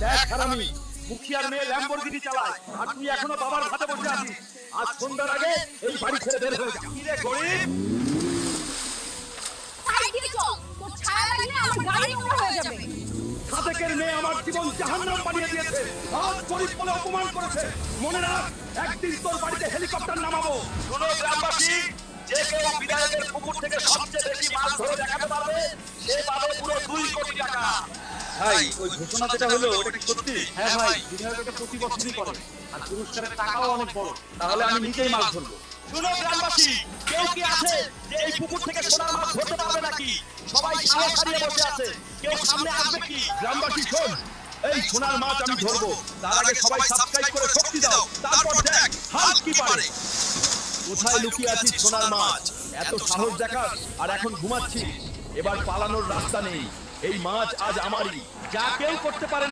দেখ হারামি, মুখিয়ার মেয়ে ল্যাম্বরগিনি চালায় আর তুই এখনো বাবার ভাতে বসে আছিস। আজ সন্ধ্যার আগে এই বাড়ি ছেড়ে বের হয়ে যা। কি রে গরিব, সাইডে চল, তোর ছায়া লাগলে আমার গাড়ি নোংরা হয়ে যাবে। সাদেকের মেয়ে আমার জীবন জাহান্নাম বানিয়ে দিয়েছে, আজ গরিব বলে অপমান করেছে। মনে রাখ, একদিন তোর বাড়িতে হেলিকপ্টার নামাবো। শোনো গ্রামবাসী, যে কেউ বিধায়কের পুকুর থেকে সবচেয়ে বেশি মাছ ধরে দেখাতে পারবে সে পাবে পুরো 2 কোটি টাকা। ভাই, ওই ঘোষণা যেটা হলো ওটা কি সত্যি? হ্যাঁ ভাই, বিধায়ক এটা প্রতি বছরই করে আর পুরস্কারের টাকাও অনেক বড়। তাহলে আমি নিজেই মাছ ধরবো। শুনো গ্রামবাসী, কেউ কি আছে যে এই পুকুর থেকে সোনার মাছ ধরতে পারবে নাকি? সবাই সাহস হারিয়ে বসে আছে, কেউ সামনে আসবে কি? গ্রামবাসী শোন, এই সোনার মাছ আমি ধরবো, তার আগে সবাই সাবস্ক্রাইব করে শক্তি দাও, তারপর দেখ হাত কি পারে। কোথায় লুকিয়ে আছিস সোনার মাছ? এত সাহস দেখাস আর এখন ঘুমাচ্ছিস? এবার পালানোর রাস্তা নেই, এই মাছ আজ আমারই, যা কেউ করতে পারে